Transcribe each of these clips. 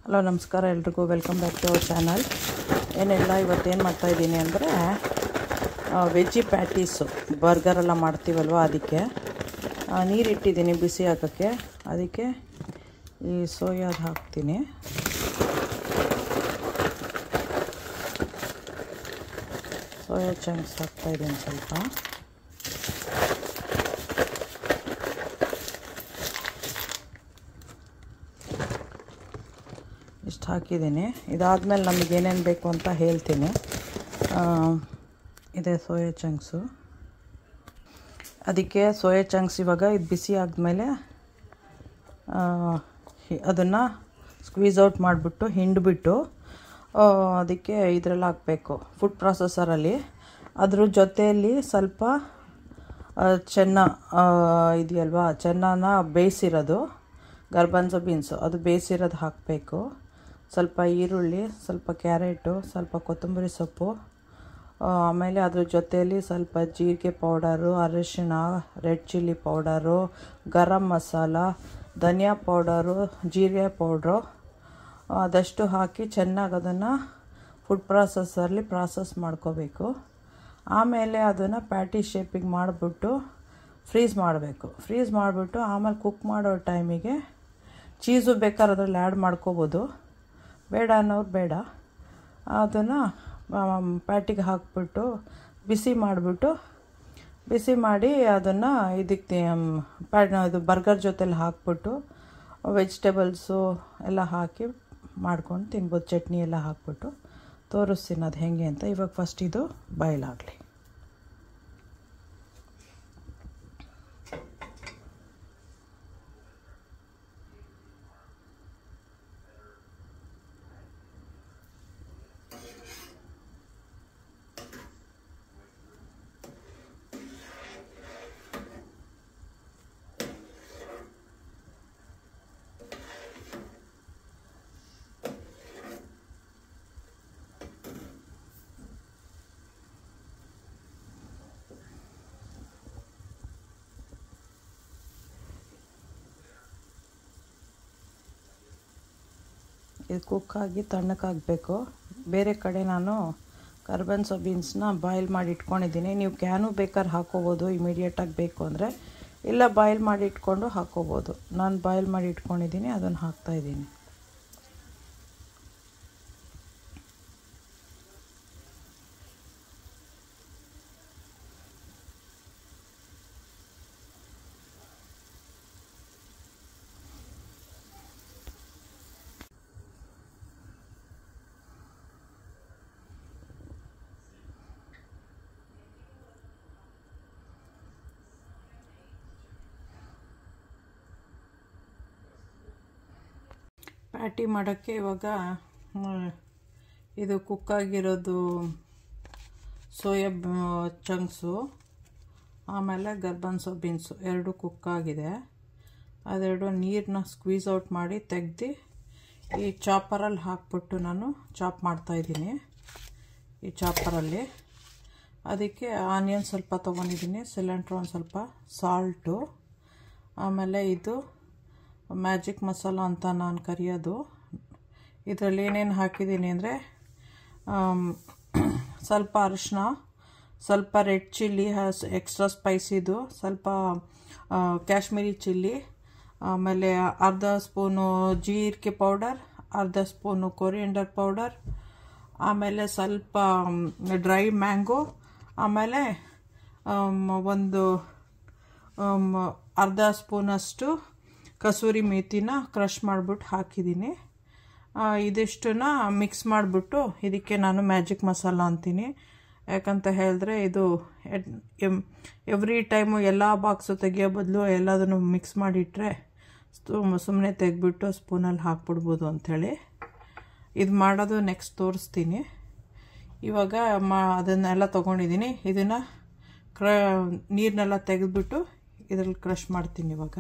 Hello ನಮಸ್ಕಾರ ಎಲ್ರಿಗೂ welcome back to our channel. ಏನಿಲ್ಲ, ಇವತ್ತೇನು ಮಾಡ್ತಾಯಿದ್ದೀನಿ ಅಂದರೆ ವೆಜ್ಜಿ ಪ್ಯಾಟೀಸು ಬರ್ಗರೆಲ್ಲ ಮಾಡ್ತೀವಲ್ವ, ಅದಕ್ಕೆ ನೀರಿಟ್ಟಿದ್ದೀನಿ ಬಿಸಿ ಹಾಕೋಕ್ಕೆ. ಅದಕ್ಕೆ ಈ ಸೋಯಾದು ಹಾಕ್ತೀನಿ. ಸೋಯಾ ಚಂಕ್ಸ್ ಹಾಕ್ತಾಯಿದ್ದೀನಿ ಸ್ವಲ್ಪ. ಇಷ್ಟು ಹಾಕಿದ್ದೀನಿ. ಇದಾದಮೇಲೆ ನಮಗೆ ಏನೇನು ಬೇಕು ಅಂತ ಹೇಳ್ತೀನಿ. ಇದೆ ಸೋಯಾ ಚಂಕ್ಸು. ಅದಕ್ಕೆ ಸೋಯಾ ಚಂಕ್ಸ್ ಇವಾಗ ಇದು ಬಿಸಿ ಆದಮೇಲೆ ಅದನ್ನು ಸ್ಕ್ವೀಸ್ ಔಟ್ ಮಾಡಿಬಿಟ್ಟು ಹಿಂಡಿಬಿಟ್ಟು ಅದಕ್ಕೆ ಇದರಲ್ಲಿ ಹಾಕಬೇಕು, ಫುಡ್ ಪ್ರಾಸೆಸರಲ್ಲಿ. ಅದ್ರ ಜೊತೆಯಲ್ಲಿ ಸ್ವಲ್ಪ ಇದೆಯಲ್ವಾ, ಚೆನ್ನನ ಬೇಯಿಸಿರೋದು, ಗರ್ಬನ್ಸೋ ಬೀನ್ಸು ಅದು ಬೇಯಿಸಿರೋದು ಹಾಕಬೇಕು. ಸ್ವಲ್ಪ ಈರುಳ್ಳಿ, ಸ್ವಲ್ಪ ಕ್ಯಾರೆಟು, ಸ್ವಲ್ಪ ಕೊತ್ತಂಬರಿ ಸೊಪ್ಪು, ಆಮೇಲೆ ಅದ್ರ ಜೊತೆಯಲ್ಲಿ ಸ್ವಲ್ಪ ಜೀರಿಗೆ ಪೌಡರು, ಅರಿಶಿಣ, red chilli powder, garam masala, ಧನಿಯಾ ಪೌಡರು, ಜೀರಿಗೆ ಪೌಡ್ರು ಅದಷ್ಟು ಹಾಕಿ ಚೆನ್ನಾಗಿ ಅದನ್ನು ಫುಡ್ ಪ್ರಾಸೆಸರಲ್ಲಿ ಪ್ರಾಸೆಸ್ ಮಾಡ್ಕೋಬೇಕು. ಆಮೇಲೆ ಅದನ್ನು ಪ್ಯಾಟಿ ಶೇಪಿಗೆ ಮಾಡಿಬಿಟ್ಟು ಫ್ರೀಸ್ ಮಾಡಬೇಕು. ಫ್ರೀಸ್ ಮಾಡಿಬಿಟ್ಟು ಆಮೇಲೆ ಕುಕ್ ಮಾಡೋ ಟೈಮಿಗೆ ಚೀಸು ಬೇಕಾದ್ರೆ ಅದರಲ್ಲಿ ಆ್ಯಡ್ ಮಾಡ್ಕೋಬೋದು, ಬೇಡ ಅನ್ನೋರು ಬೇಡ. ಅದನ್ನು ಪ್ಯಾಟಿಗೆ ಹಾಕ್ಬಿಟ್ಟು ಬಿಸಿ ಮಾಡಿ ಅದನ್ನು ಇದಕ್ಕೆ ಇದು ಬರ್ಗರ್ ಜೊತೆಲಿ ಹಾಕ್ಬಿಟ್ಟು ವೆಜಿಟೇಬಲ್ಸು ಎಲ್ಲ ಹಾಕಿ ಮಾಡ್ಕೊಂಡು ತಿನ್ಬೋದು. ಚಟ್ನಿ ಎಲ್ಲ ಹಾಕ್ಬಿಟ್ಟು ತೋರಿಸ್ತೀನಿ ಅದು ಹೇಗೆ ಅಂತ. ಇವಾಗ ಫಸ್ಟ್ ಇದು ಬಾಯ್ಲಾಗಲಿ. ಇದು ಕುಕ್ಕಾಗಿ ತಣ್ಣಕ್ಕಾಗಬೇಕು. ಬೇರೆ ಕಡೆ ನಾನು ಗರ್ಬನ್ಸೋ ಬೀನ್ಸ್ನ ಬಾಯ್ಲ್ ಮಾಡಿ ಇಟ್ಕೊಂಡಿದ್ದೀನಿ. ನೀವು ಕ್ಯಾನು ಬೇಕಾದ್ರೆ ಹಾಕ್ಕೋಬೋದು ಇಮಿಡಿಯೇಟಾಗಿ ಬೇಕು ಅಂದರೆ, ಇಲ್ಲ ಬಾಯ್ಲ್ ಮಾಡಿ ಇಟ್ಕೊಂಡು ಹಾಕ್ಕೋಬೋದು. ನಾನು ಬಾಯ್ಲ್ ಮಾಡಿ ಇಟ್ಕೊಂಡಿದ್ದೀನಿ, ಅದನ್ನು ಹಾಕ್ತಾಯಿದ್ದೀನಿ. ಪ್ಯಾಟಿ ಮಾಡೋಕ್ಕೆ ಇವಾಗ ಇದು ಕುಕ್ಕಾಗಿರೋದು ಸೋಯಾ ಚಂಕ್ಸು, ಆಮೇಲೆ ಗರ್ಬನ್ಸೋ ಬೀನ್ಸು ಎರಡು ಕುಕ್ಕಾಗಿದೆ. ಅದೆರಡು ನೀರನ್ನ ಸ್ಕ್ವೀಸ್ ಔಟ್ ಮಾಡಿ ತೆಗೆದು ಈ ಚಾಪರಲ್ಲಿ ಹಾಕ್ಬಿಟ್ಟು ನಾನು ಚಾಪ್ ಮಾಡ್ತಾಯಿದ್ದೀನಿ. ಈ ಚಾಪರಲ್ಲಿ ಅದಕ್ಕೆ ಆನಿಯನ್ ಸ್ವಲ್ಪ ತೊಗೊಂಡಿದ್ದೀನಿ, ಸಿಲೆಂಟ್ರೋ ಒಂದು ಸ್ವಲ್ಪ, ಸಾಲ್ಟು, ಆಮೇಲೆ ಇದು ಮ್ಯಾಜಿಕ್ ಮಸಾಲ ಅಂತ ನಾನು ಕರೆಯೋದು. ಇದರಲ್ಲಿ ಏನೇನು ಹಾಕಿದ್ದೀನಿ ಅಂದರೆ ಸ್ವಲ್ಪ ಅರಿಶಿನ, ಸ್ವಲ್ಪ ರೆಡ್ ಚಿಲ್ಲಿ ಎಕ್ಸ್ಟ್ರಾ ಸ್ಪೈಸಿದು, ಸ್ವಲ್ಪ ಕಾಶ್ಮೀರಿ ಚಿಲ್ಲಿ, ಆಮೇಲೆ ಅರ್ಧ ಸ್ಪೂನು ಜೀರಿಗೆ ಪೌಡರ್, ಅರ್ಧ ಸ್ಪೂನು ಕೊರಿಯಂಡರ್ ಪೌಡರ್, ಆಮೇಲೆ ಸ್ವಲ್ಪ ಡ್ರೈ ಮ್ಯಾಂಗೋ, ಆಮೇಲೆ ಒಂದು ಅರ್ಧ ಸ್ಪೂನಷ್ಟು ಕಸೂರಿ ಮೇಥಿನ ಕ್ರಷ್ ಮಾಡಿಬಿಟ್ಟು ಹಾಕಿದ್ದೀನಿ. ಇದಿಷ್ಟನ್ನ ಮಿಕ್ಸ್ ಮಾಡಿಬಿಟ್ಟು ಇದಕ್ಕೆ ನಾನು ಮ್ಯಾಜಿಕ್ ಮಸಾಲ ಅಂತೀನಿ. ಯಾಕಂತ ಹೇಳಿದ್ರೆ ಇದು ಎವ್ರಿ ಟೈಮು ಎಲ್ಲ ಬಾಕ್ಸು ತೆಗಿಯೋ ಬದಲು ಎಲ್ಲದನ್ನು ಮಿಕ್ಸ್ ಮಾಡಿಟ್ರೆ ಸುಮ್ಮನೆ ತೆಗೆದ್ಬಿಟ್ಟು ಸ್ಪೂನಲ್ಲಿ ಹಾಕ್ಬಿಡ್ಬೋದು ಅಂಥೇಳಿ ಇದು ಮಾಡೋದು. ನೆಕ್ಸ್ಟ್ ತೋರಿಸ್ತೀನಿ. ಇವಾಗ ಅದನ್ನೆಲ್ಲ ತೊಗೊಂಡಿದ್ದೀನಿ. ಇದನ್ನು ನೀರನ್ನೆಲ್ಲ ತೆಗೆದ್ಬಿಟ್ಟು ಇದರಲ್ಲಿ ಕ್ರಷ್ ಮಾಡ್ತೀನಿ. ಇವಾಗ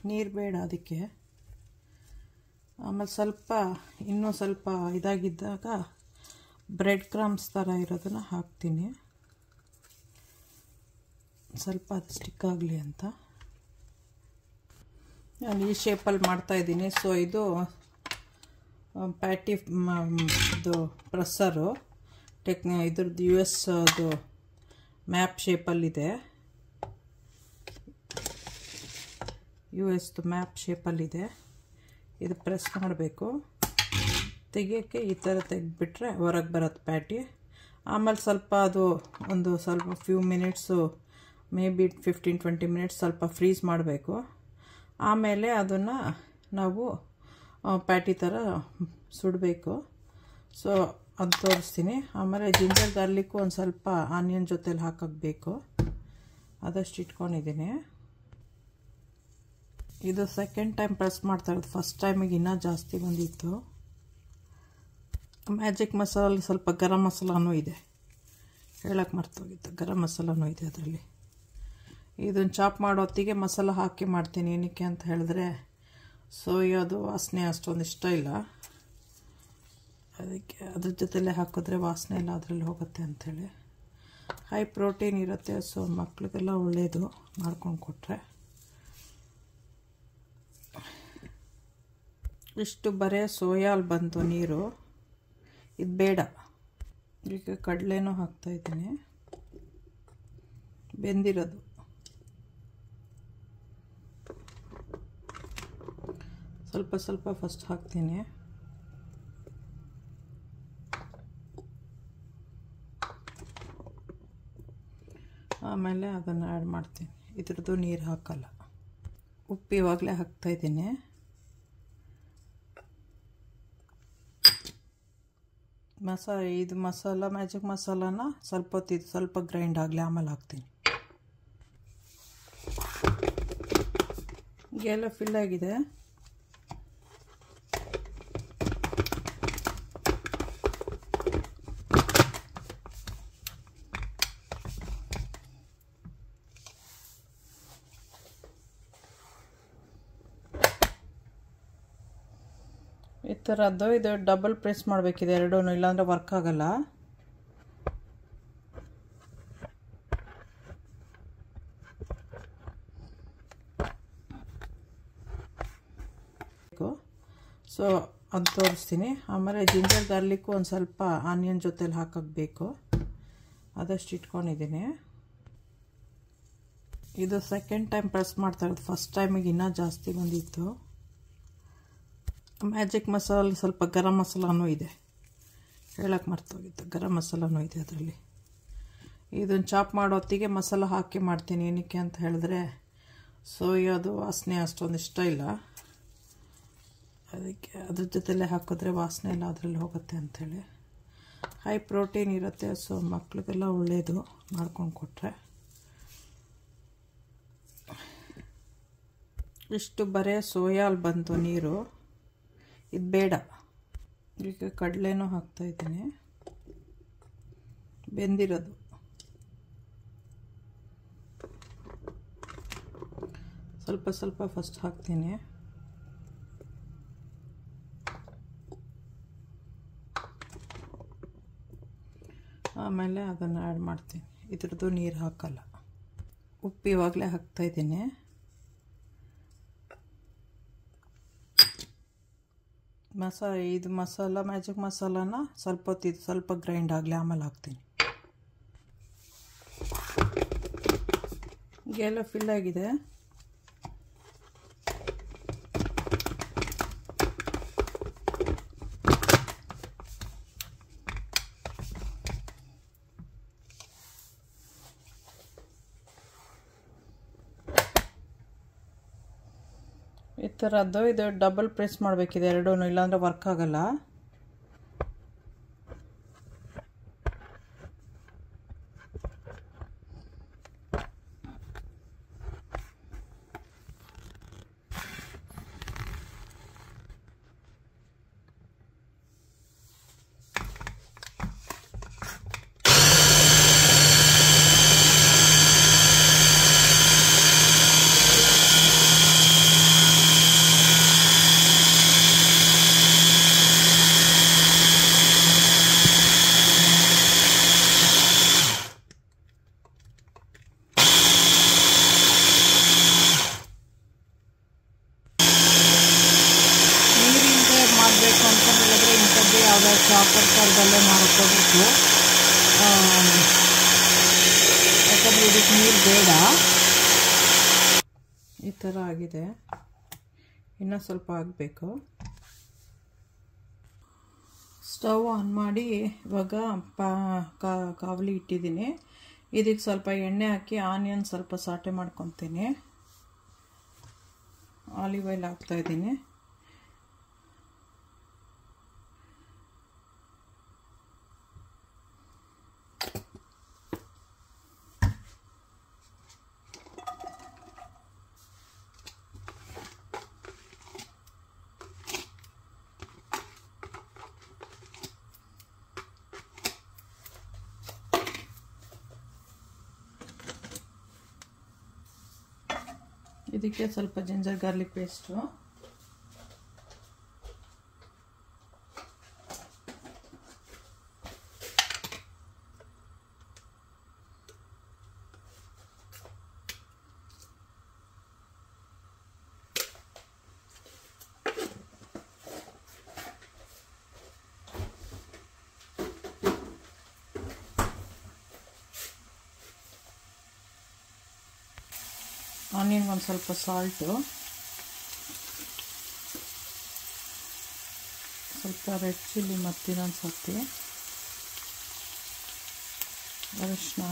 ನೀರು ಬೇಡ ಅದಕ್ಕೆ. ಆಮೇಲೆ ಸ್ವಲ್ಪ ಇನ್ನೂ ಸ್ವಲ್ಪ ಇದಾಗಿದ್ದಾಗ ಬ್ರೆಡ್ ಕ್ರಮ್ಸ್ ಥರ ಇರೋದನ್ನು ಹಾಕ್ತೀನಿ, ಸ್ವಲ್ಪ ಅದು ಸ್ಟಿಕ್ ಆಗಲಿ ಅಂತ. ನಾನು ಈ ಶೇಪಲ್ಲಿ ಮಾಡ್ತಾಯಿದ್ದೀನಿ. ಸೊ ಇದು ಪ್ಯಾಟಿ ಇದು ಪ್ರೆಸ್ಸರು ಇದ್ರದ್ದು US ಅದು ಮ್ಯಾಪ್ ಶೇಪಲ್ಲಿದೆ, USದು ಮ್ಯಾಪ್ ಶೇಪಲ್ಲಿದೆ. ಇದು ಪ್ರೆಸ್ ಮಾಡಬೇಕು, ತೆಗಿಯೋಕ್ಕೆ ಈ ಥರ ತೆಗೆದ್ಬಿಟ್ರೆ ಹೊರಗೆ ಬರುತ್ತೆ ಪ್ಯಾಟಿ. ಆಮೇಲೆ ಸ್ವಲ್ಪ ಅದು ಒಂದು ಸ್ವಲ್ಪ few minutes, may be 15-20 minutes ಸ್ವಲ್ಪ ಫ್ರೀಸ್ ಮಾಡಬೇಕು. ಆಮೇಲೆ ಅದನ್ನು ನಾವು ಪ್ಯಾಟಿ ಥರ ಸುಡಬೇಕು. ಸೊ ಅದು ತೋರಿಸ್ತೀನಿ. ಆಮೇಲೆ ಜಿಂಜರ್ ಗಾರ್ಲಿಕ್ಕು ಒಂದು ಸ್ವಲ್ಪ ಆನಿಯನ್ ಜೊತೆಲಿ ಹಾಕಬೇಕು, ಅದಷ್ಟು ಇಟ್ಕೊಂಡಿದ್ದೀನಿ. ಇದು ಸೆಕೆಂಡ್ ಟೈಮ್ ಪ್ರೆಸ್ ಮಾಡ್ತಾ ಇರೋದು, ಫಸ್ಟ್ ಟೈಮಿಗೆ ಇನ್ನೂ ಜಾಸ್ತಿ ಬಂದಿತ್ತು. ಮ್ಯಾಜಿಕ್ ಮಸಾಲ ಸ್ವಲ್ಪ ಗರಂ ಮಸಾಲನೂ ಇದೆ, ಹೇಳಕ್ಕೆ ಮರ್ತೋಗಿತ್ತು, ಗರಂ ಮಸಾಲನೂ ಇದೆ ಅದರಲ್ಲಿ. ಇದನ್ನು ಚಾಪ್ ಮಾಡೋ ಹೊತ್ತಿಗೆ ಮಸಾಲ ಹಾಕಿ ಮಾಡ್ತೀನಿ. ಏನಕ್ಕೆ ಅಂತ ಹೇಳಿದ್ರೆ ಸೋಯಾದು ವಾಸನೆ ಅಷ್ಟೊಂದು ಇಷ್ಟ ಇಲ್ಲ, ಅದಕ್ಕೆ ಅದ್ರ ಜೊತೆಲೇ ಹಾಕಿದ್ರೆ ವಾಸನೆ ಎಲ್ಲ ಅದರಲ್ಲಿ ಹೋಗುತ್ತೆ ಅಂಥೇಳಿ. ಹೈ ಪ್ರೋಟೀನ್ ಇರುತ್ತೆ, ಸೊ ಮಕ್ಳಿಗೆಲ್ಲ ಒಳ್ಳೆಯದು ಮಾಡ್ಕೊಂಡು ಕೊಟ್ಟರೆ. ಇಷ್ಟು ಬರೀ ಸೋಯಾಲ್ ಬಂತು ನೀರು, ಇದು ಬೇಡ. ಈಗ ಕಡಲೆನೂ ಹಾಕ್ತಾಯಿದ್ದೀನಿ, ಬೆಂದಿರೋದು. ಸ್ವಲ್ಪ ಸ್ವಲ್ಪ ಫಸ್ಟ್ ಹಾಕ್ತೀನಿ, ಆಮೇಲೆ ಅದನ್ನು ಆ್ಯಡ್ ಮಾಡ್ತೀನಿ. ಇದ್ರದ್ದು ನೀರು ಹಾಕಲ್ಲ. ಉಪ್ಪು ಇವಾಗಲೇ ಹಾಕ್ತಾಯಿದ್ದೀನಿ. ಇದು ಮಸಾಲ ಮ್ಯಾಜಿಕ್ ಮಸಾಲಾನ ಸ್ವಲ್ಪ ಹೊತ್ತಿದ್ದು ಸ್ವಲ್ಪ ಗ್ರೈಂಡ್ ಆಗಲಿ, ಆಮೇಲೆ ಹಾಕ್ತೀನಿ. ಎಲ್ಲ ಫಿಲ್ ಆಗಿದೆ. ಈ ಥರದ್ದು ಇದು ಡಬಲ್ ಪ್ರೆಸ್ ಮಾಡಬೇಕಿದೆ ಎರಡೂ, ಇಲ್ಲಾಂದರೆ ವರ್ಕ್ ಆಗಲ್ಲ. ಸೊ ಅದು ತೋರಿಸ್ತೀನಿ. ಆಮೇಲೆ ಜಿಂಜರ್ ಗಾರ್ಲಿಕ್ಕು ಒಂದು ಸ್ವಲ್ಪ ಆನಿಯನ್ ಜೊತೆಲಿ ಹಾಕಬೇಕು, ಅದಷ್ಟು ಇಟ್ಕೊಂಡಿದ್ದೀನಿ. ಇದು ಸೆಕೆಂಡ್ ಟೈಮ್ ಪ್ರೆಸ್ ಮಾಡ್ತಾ ಇರೋದು, ಫಸ್ಟ್ ಟೈಮಿಗೆ ಇನ್ನೂ ಜಾಸ್ತಿ ಬಂದಿತ್ತು. ಮ್ಯಾಜಿಕ್ ಮಸಾಲ ಸ್ವಲ್ಪ ಗರಂ ಮಸಾಲನೂ ಇದೆ, ಹೇಳಕ್ಕೆ ಮರ್ತೋಗಿತ್ತು, ಗರಂ ಮಸಾಲನೂ ಇದೆ ಅದರಲ್ಲಿ. ಇದನ್ನು ಚಾಪ್ ಮಾಡೋ ಹೊತ್ತಿಗೆ ಮಸಾಲ ಹಾಕಿ ಮಾಡ್ತೀನಿ. ಏನಕ್ಕೆ ಅಂತ ಹೇಳಿದ್ರೆ ಸೋಯಾದು ವಾಸನೆ ಅಷ್ಟೊಂದು ಇಷ್ಟ ಇಲ್ಲ, ಅದಕ್ಕೆ ಅದ್ರ ಜೊತೆಲೇ ಹಾಕಿದ್ರೆ ವಾಸನೆ ಎಲ್ಲ ಅದರಲ್ಲಿ ಹೋಗುತ್ತೆ ಅಂಥೇಳಿ. ಹೈ ಪ್ರೋಟೀನ್ ಇರುತ್ತೆ, ಸೊ ಮಕ್ಳಿಗೆಲ್ಲ ಒಳ್ಳೆಯದು ಮಾಡ್ಕೊಂಡು ಕೊಟ್ಟರೆ. ಇಷ್ಟು ಬರೀ ಸೋಯಾಲ್ ಬಂತು ನೀರು, ಇದು ಬೇಡ. ಈಗ ಕಡಲೆನೂ ಹಾಕ್ತಾಯಿದ್ದೀನಿ, ಬೆಂದಿರೋದು. ಸ್ವಲ್ಪ ಸ್ವಲ್ಪ ಫಸ್ಟ್ ಹಾಕ್ತೀನಿ, ಆಮೇಲೆ ಅದನ್ನು ಆ್ಯಡ್ ಮಾಡ್ತೀನಿ. ಇದ್ರದ್ದು ನೀರು ಹಾಕಲ್ಲ. ಉಪ್ಪು ಇವಾಗಲೇ ಹಾಕ್ತಾಯಿದ್ದೀನಿ. ಇದು ಮಸಾಲ ಮ್ಯಾಜಿಕ್ ಮಸಾಲಾನ ಸ್ವಲ್ಪ ಹೊತ್ತಿದ್ದು ಸ್ವಲ್ಪ ಗ್ರೈಂಡ್ ಆಗಲಿ, ಆಮೇಲೆ ಹಾಕ್ತೀನಿ. ಎಲ್ಲ ಫಿಲ್ ಆಗಿದೆ. ಈ ಥರದ್ದು ಇದು ಡಬಲ್ ಪ್ರೆಸ್ ಮಾಡಬೇಕಿದೆ ಎರಡೂ, ಇಲ್ಲಾಂದರೆ ವರ್ಕ್ ಆಗಲ್ಲ. ಇವಾಗ ಚಾಪರ್ ಥರದಲ್ಲೇ ಮಾಡ್ಕೋಬೇಕು, ಯಾಕಂದರೆ ಇದಕ್ಕೆ ನೀರು ಬೇಡ. ಈ ಥರ ಆಗಿದೆ, ಇನ್ನೂ ಸ್ವಲ್ಪ ಆಗಬೇಕು. ಸ್ಟವ್ ಆನ್ ಮಾಡಿ ಇವಾಗ ಕಾವಲಿ ಇಟ್ಟಿದ್ದೀನಿ. ಇದಕ್ಕೆ ಸ್ವಲ್ಪ ಎಣ್ಣೆ ಹಾಕಿ ಆನಿಯನ್ ಸ್ವಲ್ಪ ಸಾಟೆ ಮಾಡ್ಕೊತೀನಿ. ಆಲಿವ್ ಆಯಿಲ್ ಹಾಕ್ತಾಯಿದ್ದೀನಿ. ಇದಕ್ಕೆ ಸ್ವಲ್ಪ ಜಿಂಜರ್ ಗಾರ್ಲಿಕ್ ಪೇಸ್ಟು, ಆನಿಯನ್ ಒಂದು ಸ್ವಲ್ಪ ಸಾಲ್ಟು, ಸ್ವಲ್ಪ ರೆಡ್ ಚಿಲ್ಲಿ ಮತ್ತಿನೊಂದು ಸರ್ತಿ ಅರಿಶಿನ,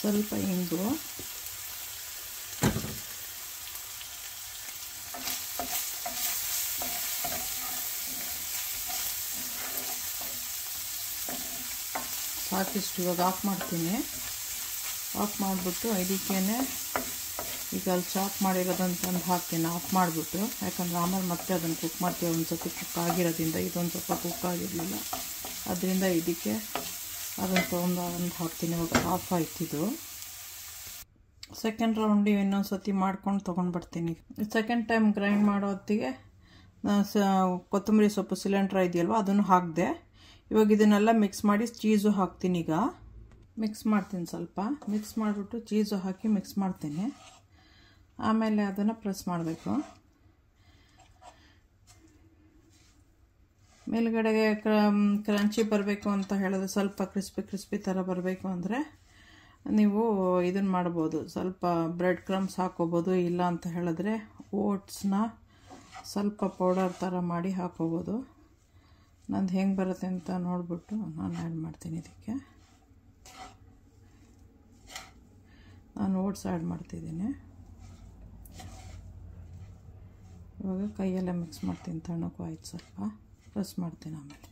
ಸ್ವಲ್ಪ ಇಂಗು, ಸಾಕಿಷ್ಟು. ಇವಾಗ ಆಫ್ ಮಾಡ್ತೀನಿ. ಆಫ್ ಮಾಡಿಬಿಟ್ಟು ಇದಕ್ಕೇನೆ ಈಗ ಅಲ್ಲಿ ಚಾಪ್ ಮಾಡಿರೋದನ್ನು ತಂದು ಹಾಕ್ತೀನಿ ಆಫ್ ಮಾಡಿಬಿಟ್ಟು, ಯಾಕಂದರೆ ಆಮೇಲೆ ಮತ್ತೆ ಅದನ್ನು ಕುಕ್ ಮಾಡ್ತೀವಿ. ಒಂದು ಸತಿ ಕುಕ್ ಆಗಿರೋದ್ರಿಂದ ಇದೊಂದು ಸ್ವಲ್ಪ ಕುಕ್ ಆಗಿರಲಿಲ್ಲ, ಅದರಿಂದ ಇದಕ್ಕೆ ಅದನ್ನು ತೊಗೊಂಡು ಹಾಕ್ತೀನಿ. ಇವಾಗ ಆಫ್ ಆಯ್ತಿದ್ದು. ಸೆಕೆಂಡ್ ರೌಂಡಿಗೆ ಇನ್ನೊಂದು ಸತಿ ಮಾಡ್ಕೊಂಡು ತೊಗೊಂಡ್ಬರ್ತೀನಿ. ಸೆಕೆಂಡ್ ಟೈಮ್ ಗ್ರೈಂಡ್ ಮಾಡೋ ಹೊತ್ತಿಗೆ ಕೊತ್ತಂಬರಿ ಸೊಪ್ಪು ಸಿಲಿಂಡ್ರ್ ಇದೆಯಲ್ವ ಅದನ್ನು ಹಾಕಿದೆ. ಇವಾಗ ಇದನ್ನೆಲ್ಲ ಮಿಕ್ಸ್ ಮಾಡಿ ಚೀಸು ಹಾಕ್ತೀನಿ. ಈಗ ಮಿಕ್ಸ್ ಮಾಡ್ತೀನಿ, ಸ್ವಲ್ಪ ಮಿಕ್ಸ್ ಮಾಡಿಬಿಟ್ಟು ಚೀಸು ಹಾಕಿ ಮಿಕ್ಸ್ ಮಾಡ್ತೀನಿ. ಆಮೇಲೆ ಅದನ್ನು ಪ್ರೆಸ್ ಮಾಡಬೇಕು. ಮೇಲ್ಗಡೆಗೆ ಕ್ರಂಚಿ ಬರಬೇಕು ಅಂತ ಹೇಳಿದ್ರೆ, ಸ್ವಲ್ಪ ಕ್ರಿಸ್ಪಿ ಥರ ಬರಬೇಕು ಅಂದರೆ ನೀವು ಇದನ್ನು ಮಾಡ್ಬೋದು, ಸ್ವಲ್ಪ ಬ್ರೆಡ್ ಕ್ರಮ್ಸ್ ಹಾಕ್ಕೋಬೋದು. ಇಲ್ಲ ಅಂತ ಹೇಳಿದ್ರೆ ಓಟ್ಸ್ನ ಸ್ವಲ್ಪ ಪೌಡರ್ ಥರ ಮಾಡಿ ಹಾಕ್ಕೋಬೋದು. ನಂದು ಹೆಂಗೆ ಬರುತ್ತೆ ಅಂತ ನೋಡಿಬಿಟ್ಟು ನಾನು ಆ್ಯಡ್ ಮಾಡ್ತೀನಿ. ಇದಕ್ಕೆ ನಾನು ಓಟ್ಸ್ ಆ್ಯಡ್ ಮಾಡ್ತಿದ್ದೀನಿ. ಇವಾಗ ಕೈಯೆಲ್ಲ ಮಿಕ್ಸ್ ಮಾಡ್ತೀನಿ, ತಣ್ಣಕ್ಕೂ ಆಯ್ತು. ಸ್ವಲ್ಪ ಪ್ರೆಸ್ ಮಾಡ್ತೀನಿ. ಆಮೇಲೆ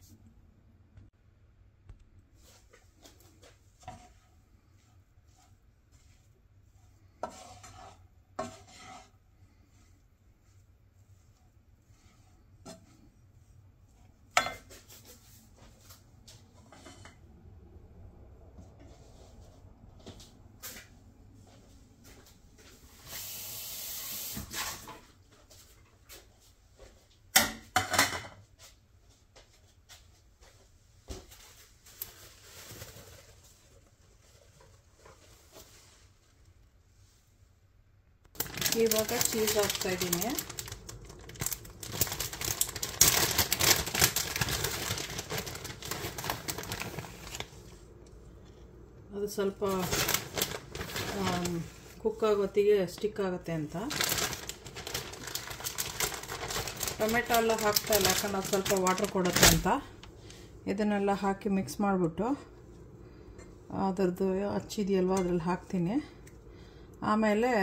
ಇವಾಗ ಚೀಸ್ ಹಾಕ್ತಾಯಿದ್ದೀನಿ. ಅದು ಸ್ವಲ್ಪ ಕುಕ್ ಆಗೋತ್ತಿಗೆ ಸ್ಟಿಕ್ ಆಗುತ್ತೆ ಅಂತ. ಟೊಮೆಟೊ ಎಲ್ಲ ಹಾಕ್ತಾಯಿಲ್ಲ, ಯಾಕಂದ್ರೆ ಅದು ಸ್ವಲ್ಪ ವಾಟರ್ ಕೊಡುತ್ತೆ ಅಂತ. ಇದನ್ನೆಲ್ಲ ಹಾಕಿ ಮಿಕ್ಸ್ ಮಾಡಿಬಿಟ್ಟು ಅದರದ್ದು ಹಚ್ಚಿದೆಯಲ್ವ ಅದರಲ್ಲಿ ಹಾಕ್ತೀನಿ. ಆಮೇಲೆ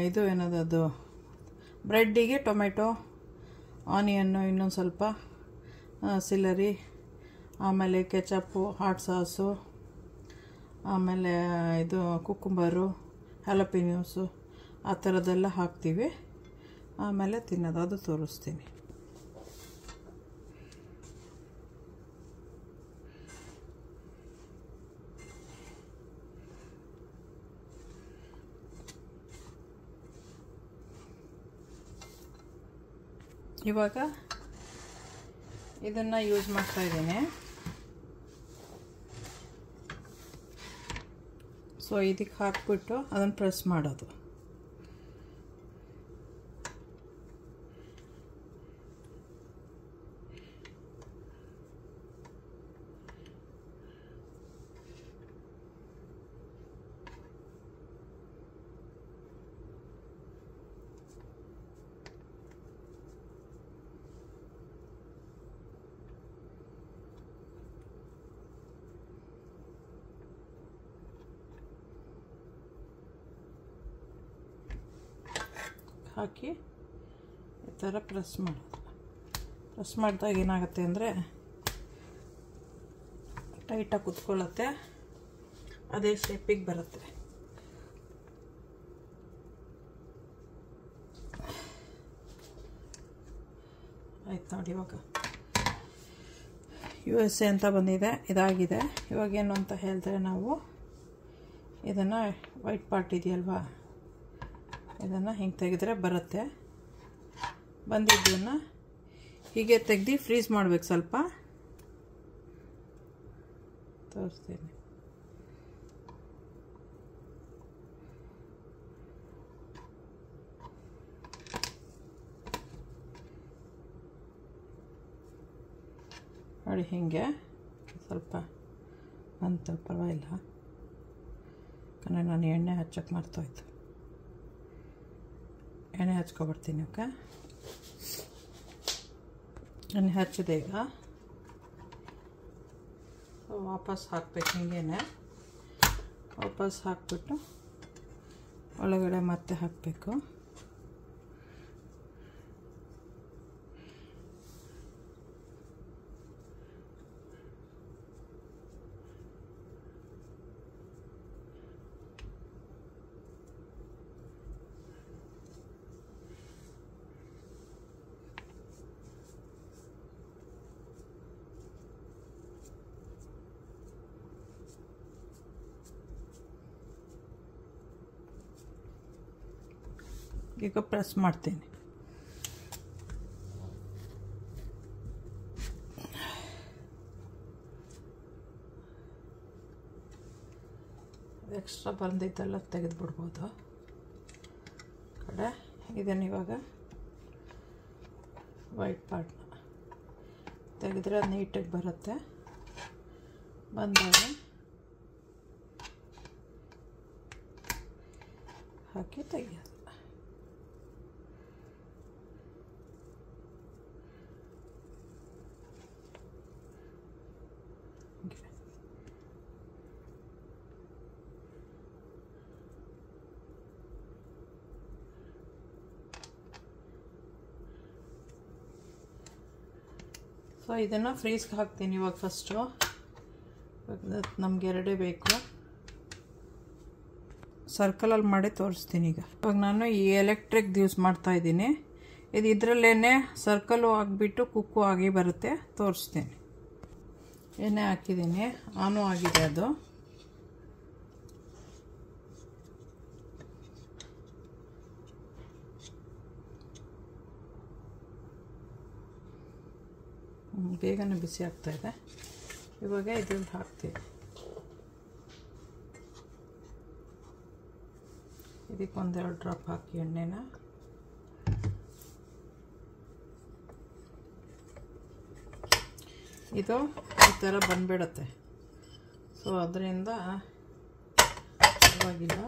ಇದು ಏನದು ಬ್ರೆಡ್ಡಿಗೆ ಟೊಮೆಟೊ, ಆನಿಯನ್ನು, ಇನ್ನೊಂದು ಸ್ವಲ್ಪ ಸಿಲರಿ, ಆಮೇಲೆ ಕೆಚಪ್ಪು, ಹಾಟ್ ಸಾಸು, ಆಮೇಲೆ ಇದು ಕುಕ್ಕುಂಬರು, ಹ್ಯಾಲಪಿನ್ಯೂಸು ಆ ಥರದ್ದೆಲ್ಲ ಹಾಕ್ತೀವಿ. ಆಮೇಲೆ ತಿನ್ನೋದು, ಅದು ತೋರಿಸ್ತೀನಿ. ಇವಾಗ ಇದನ್ನು ಯೂಸ್ ಮಾಡ್ತಾಯಿದ್ದೀನಿ. ಸೊ ಇದಕ್ಕೆ ಹಾಕ್ಬಿಟ್ಟು ಅದನ್ನು ಪ್ರೆಸ್ ಮಾಡೋದು. ಹಾಕಿ ಈ ಥರ ಪ್ರೆಸ್ ಮಾಡೋದು. ಪ್ರೆಸ್ ಮಾಡಿದಾಗ ಏನಾಗುತ್ತೆ ಅಂದರೆ ಟೈಟಾಗಿ ಕುತ್ಕೊಳ್ಳುತ್ತೆ, ಅದೇ ಶೇಪಿಗೆ ಬರುತ್ತೆ. ಆಯ್ತು ನೋಡಿ, ಇವಾಗ USA ಅಂತ ಬಂದಿದೆ, ಇದಾಗಿದೆ. ಇವಾಗೇನು ಅಂತ ಹೇಳಿದ್ರೆ ನಾವು ಇದನ್ನು ವೈಟ್ ಪಾರ್ಟ್ ಇದೆಯಲ್ವಾ, ಇದನ್ನು ಹಿಂಗೆ ತೆಗೆದ್ರೆ ಬರುತ್ತೆ. ಬಂದಿದ್ದನ್ನು ಹೀಗೆ ತೆಗೆದು ಫ್ರೀಸ್ ಮಾಡಬೇಕು. ಸ್ವಲ್ಪ ತೋರಿಸ್ತೀನಿ. ನೋಡಿ ಹೀಗೆ ಸ್ವಲ್ಪ ಬಂತು, ಪರವಾಗಿಲ್ಲ. ಯಾಕಂದರೆ ನಾನು ಎಣ್ಣೆ ಹಚ್ಚೋಕ್ಕೆ ಮರ್ತೋಯ್ತು. ಎಣ್ಣೆ ಹಚ್ಕೊಬರ್ತೀನಿ. ಓಕೆ, ಎಣ್ಣೆ ಹಚ್ಚಿದೆ. ಈಗ ವಾಪಸ್ ಹಾಕಬೇಕು. ಹಿಂಗೇನೆ ವಾಪಸ್ ಹಾಕ್ಬಿಟ್ಟು ಒಳಗಡೆ ಮತ್ತೆ ಹಾಕಬೇಕು. ಈಗ ಪ್ರೆಸ್ ಮಾಡ್ತೀನಿ. ಎಕ್ಸ್ಟ್ರಾ ಬಂದಿದ್ದೆಲ್ಲ ತೆಗೆದುಬಿಡ್ಬೋದು ಕಡೆ. ಇದನ್ನು ಇವಾಗ ವೈಟ್ ಪಾರ್ಟ್ನ ತೆಗೆದ್ರೆ ಅದು ನೀಟಾಗಿ ಬರುತ್ತೆ. ಬಂದಾಗ ಹಾಕಿ ತೆಗಿಯೋದು. ಸೊ ಇದನ್ನು ಫ್ರೀಸ್ಗೆ ಹಾಕ್ತೀನಿ ಇವಾಗ. ಫಸ್ಟು ನಮ್ಗೆ ಎರಡೇ ಬೇಕು. ಸರ್ಕಲಲ್ಲಿ ಮಾಡಿ ತೋರಿಸ್ತೀನಿ. ಇವಾಗ ನಾನು ಈ ಎಲೆಕ್ಟ್ರಿಕ್ ಯೂಸ್ ಮಾಡ್ತಾಯಿದ್ದೀನಿ. ಇದು ಇದರಲ್ಲೇ ಸರ್ಕಲು ಆಗಿಬಿಟ್ಟು ಕುಕ್ಕು ಆಗಿ ಬರುತ್ತೆ. ತೋರಿಸ್ತೀನಿ. ಎಣ್ಣೆ ಹಾಕಿದ್ದೀನಿ, ಆನು ಆಗಿದೆ ಅದು. ಬೇಗನೆ ಬಿಸಿ ಆಗ್ತಾಯಿದೆ. ಇವಾಗ ಇದ್ರಲ್ಲಿ ಹಾಕ್ತೀನಿ. ಇದಕ್ಕೆ ಒಂದೆರಡು ಡ್ರಾಪ್ ಹಾಕಿ ಎಣ್ಣೆನ. ಇದು ಈ ಥರ ಬಂದ್ಬಿಡುತ್ತೆ. ಸೊ ಅದರಿಂದ ಪರವಾಗಿಲ್ಲ.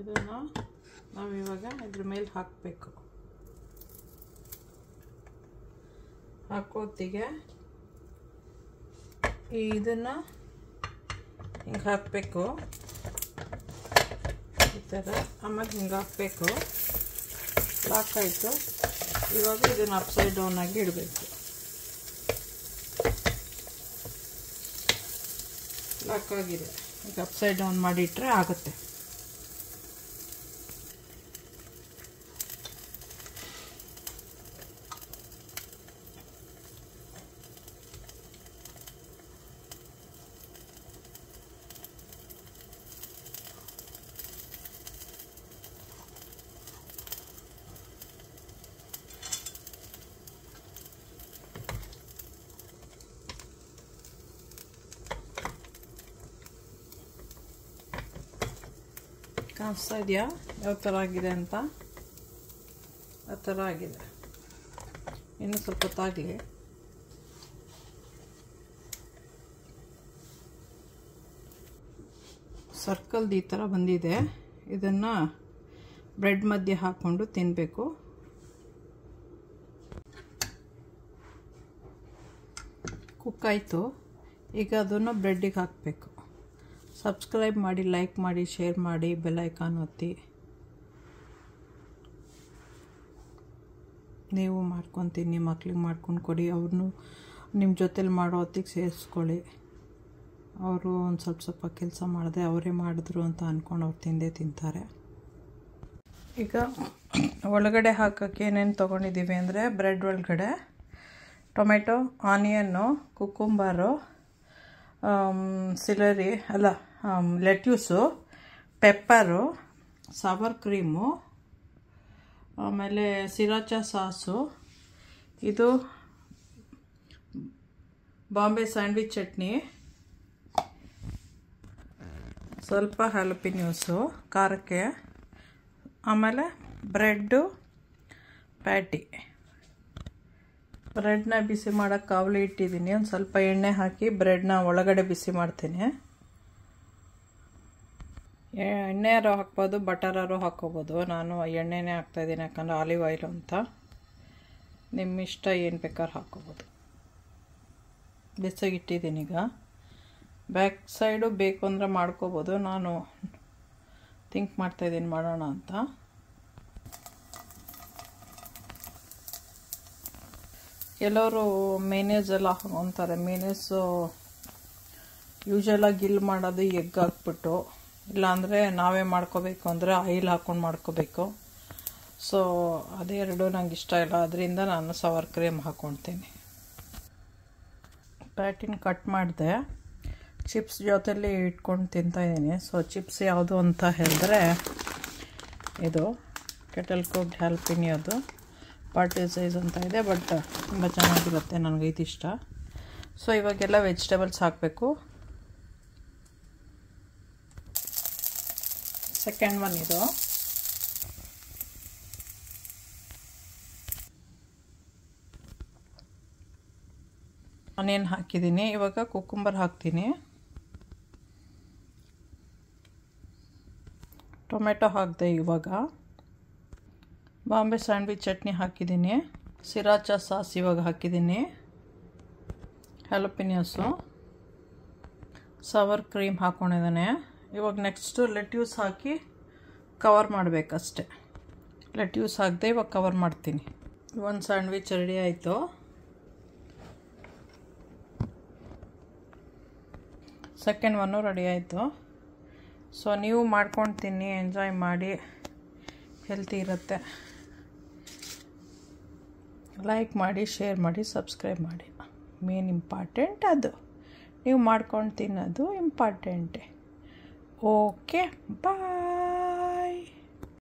ಇದನ್ನು ನಾವು ಇವಾಗ ಇದ್ರ ಮೇಲೆ ಹಾಕಬೇಕು. ಹಾಕೋತಿಗೆ ಇದನ್ನು ಹಿಂಗೆ ಹಾಕಬೇಕು ಈ ಥರ. ಆಮೇಲೆ ಹಿಂಗೆ ಹಾಕಬೇಕು. ಲಾಕ್ ಆಯಿತು. ಇವಾಗ ಇದನ್ನು ಅಪ್ಸೈಡ್ ಡೌನ್ ಆಗಿ ಇಡಬೇಕು. ಲಾಕ್ ಆಗಿದೆ. ಈಗ ಅಪ್ಸೈಡ್ ಡೌನ್ ಮಾಡಿಟ್ರೆ ಆಗುತ್ತೆ. ಕಾಣಿಸ್ತಾ ಇದೆಯಾ ಯಾವ ಥರ ಆಗಿದೆ ಅಂತ? ಆ ಥರ ಆಗಿದೆ. ಇನ್ನು ಸ್ವಲ್ಪ ಹೊತ್ತಾಗಲಿ. ಸರ್ಕಲ್ದು ಈ ಥರ ಬಂದಿದೆ. ಇದನ್ನು ಬ್ರೆಡ್ ಮಧ್ಯೆ ಹಾಕ್ಕೊಂಡು ತಿನ್ನಬೇಕು. ಕುಕ್ ಆಯಿತು. ಈಗ ಅದನ್ನು ಬ್ರೆಡ್ಡಿಗೆ ಹಾಕಬೇಕು. ಸಬ್ಸ್ಕ್ರೈಬ್ ಮಾಡಿ, ಲೈಕ್ ಮಾಡಿ, ಶೇರ್ ಮಾಡಿ, ಬೆಲ್ ಐಕಾನ್ ಒತ್ತಿ. ನೀವು ಮಾಡ್ಕೊತೀನಿ, ನಿಮ್ಮ ಮಕ್ಳಿಗೆ ಮಾಡ್ಕೊಂಡು ಕೊಡಿ. ಅವ್ರನ್ನೂ ನಿಮ್ಮ ಜೊತೇಲಿ ಮಾಡೋ ಹೊತ್ತಿಗೆ ಸೇರಿಸ್ಕೊಳ್ಳಿ. ಅವರು ಒಂದು ಸ್ವಲ್ಪ ಕೆಲಸ ಮಾಡಿದೆ ಅವರೇ ಮಾಡಿದ್ರು ಅಂತ ಅಂದ್ಕೊಂಡು ಅವ್ರು ತಿಂದೇ ತಿಂತಾರೆ. ಈಗ ಒಳಗಡೆ ಹಾಕೋಕ್ಕೆ ಏನೇನು ತೊಗೊಂಡಿದ್ದೀವಿ ಅಂದರೆ, ಬ್ರೆಡ್ ಒಳಗಡೆ ಟೊಮೆಟೊ, ಆನಿಯನ್ನು, ಕುಕ್ಕುಂಬರು, ಸಿಲರಿ ಅಲ್ಲ ಲೆಟ್ಯೂಸು, ಪೆಪ್ಪರು, ಸಾವರ್ ಕ್ರೀಮು, ಆಮೇಲೆ ಸಿರಾಚಾ ಸಾಸು, ಇದು ಬಾಂಬೆ ಸ್ಯಾಂಡ್ವಿಚ್ ಚಟ್ನಿ, ಸ್ವಲ್ಪ ಹ್ಯಾಲಪಿನ್ಯೂಸು ಖಾರಕ್ಕೆ, ಆಮೇಲೆ ಬ್ರೆಡ್ಡು ಪ್ಯಾಟಿ. ಬ್ರೆಡ್ನ ಬಿಸಿ ಮಾಡೋಕ್ಕೆ ಕಾವಲಿ ಇಟ್ಟಿದ್ದೀನಿ. ಒಂದು ಸ್ವಲ್ಪ ಎಣ್ಣೆ ಹಾಕಿ ಬ್ರೆಡ್ನ ಒಳಗಡೆ ಬಿಸಿ ಮಾಡ್ತೀನಿ. ಎಣ್ಣೆಯಾರು ಹಾಕ್ಬೋದು, ಬಟರಾರು ಹಾಕ್ಕೋಬೋದು. ನಾನು ಎಣ್ಣೆನೇ ಹಾಕ್ತಾಯಿದ್ದೀನಿ, ಯಾಕಂದರೆ ಆಲಿವ್ ಆಯಿಲ್ ಅಂತ. ನಿಮ್ಮ ಇಷ್ಟ, ಏನು ಬೇಕಾದ್ರೂ ಹಾಕ್ಕೋಬೋದು. ಬಿಸಿಗಿಟ್ಟಿದ್ದೀನಿ. ಈಗ ಬ್ಯಾಕ್ ಸೈಡು ಬೇಕು ಅಂದರೆ ಮಾಡ್ಕೋಬೋದು. ನಾನು ಥಿಂಕ್ ಮಾಡ್ತಾಯಿದ್ದೀನಿ ಮಾಡೋಣ ಅಂತ. ಕೆಲವರು ಮೇನೇಸ್ ಎಲ್ಲ ಹಾಕೊಂತಾರೆ. ಮೇನೇಸು ಯೂಶಲಾಗಿ ಗಿಲ್ ಮಾಡೋದು ಎಗ್ ಹಾಕ್ಬಿಟ್ಟು, ಇಲ್ಲಾಂದರೆ ನಾವೇ ಮಾಡ್ಕೋಬೇಕು ಅಂದರೆ ಆಯಿಲ್ ಹಾಕ್ಕೊಂಡು ಮಾಡ್ಕೋಬೇಕು. ಸೊ ಅದೆರಡು ನಂಗೆ ಇಷ್ಟ ಇಲ್ಲ. ಅದರಿಂದ ನಾನು ಸವರ್ ಕ್ರೀಮ್ ಹಾಕ್ಕೊಳ್ತೀನಿ. ಪ್ಯಾಟಿನ ಕಟ್ ಮಾಡಿದೆ, ಚಿಪ್ಸ್ ಜೊತೆಲಿ ಇಟ್ಕೊಂಡು ತಿಂತಾಯಿದ್ದೀನಿ. ಸೊ ಚಿಪ್ಸ್ ಯಾವುದು ಅಂತ ಹೇಳಿದ್ರೆ, ಇದು ಕೆಟಲ್ ಕುಕ್ಡ್ ಹ್ಯಾಲ್ಪಿನಿಯೋದು ಪಾರ್ಟಿ ಸೈಜ್ ಅಂತ ಇದೆ. ಬಟ್ ತುಂಬ ಚೆನ್ನಾಗಿರುತ್ತೆ, ನನಗೆ ಇದಿಷ್ಟ. ಸೊ ಇವಾಗೆಲ್ಲ ವೆಜಿಟೇಬಲ್ಸ್ ಹಾಕಬೇಕು. ಸೆಕೆಂಡ್ ಒನ್ ಇದು. ಆನಿಯನ್ ಹಾಕಿದ್ದೀನಿ. ಇವಾಗ ಕುಕ್ಕುಂಬರ್ ಹಾಕ್ತೀನಿ. ಟೊಮೆಟೊ ಹಾಕಿದೆ. ಇವಾಗ ಬಾಂಬೆ ಸ್ಯಾಂಡ್ವಿಚ್ ಚಟ್ನಿ ಹಾಕಿದ್ದೀನಿ. ಸಿರಾಚಾ ಸಾಸ್ ಇವಾಗ ಹಾಕಿದ್ದೀನಿ. ಹ್ಯಾಲಪಿನ್ಯೋಸು, ಸವರ್ ಕ್ರೀಮ್ ಹಾಕ್ಕೊಂಡಿದ್ದಾನೆ. ಇವಾಗ ನೆಕ್ಸ್ಟು ಲೆಟ್ಯೂಸ್ ಹಾಕಿ ಕವರ್ ಮಾಡಬೇಕಷ್ಟೆ. ಲೆಟ್ಯೂಸ್ ಹಾಕಿದೆ, ಇವಾಗ ಕವರ್ ಮಾಡ್ತೀನಿ. ಒಂದು ಸ್ಯಾಂಡ್ವಿಚ್ ರೆಡಿ ಆಯಿತು. ಸೆಕೆಂಡ್ ಒನ್ನು ರೆಡಿ ಆಯಿತು. ಸೊ ನೀವು ಮಾಡ್ಕೊಂಡು ತಿನ್ನಿ, ಎಂಜಾಯ್ ಮಾಡಿ, ಹೆಲ್ತಿ ಇರುತ್ತೆ. ಲೈಕ್ ಮಾಡಿ, ಶೇರ್ ಮಾಡಿ, ಸಬ್ಸ್ಕ್ರೈಬ್ ಮಾಡಿ. ಮೇನ್ ಇಂಪಾರ್ಟೆಂಟ್ ಅದು. ನೀವು ಮಾಡ್ಕೊಂಡು ತಿನ್ನೋದು ಇಂಪಾರ್ಟೆಂಟೇ. ಓಕೆ, ಬಾಯ್.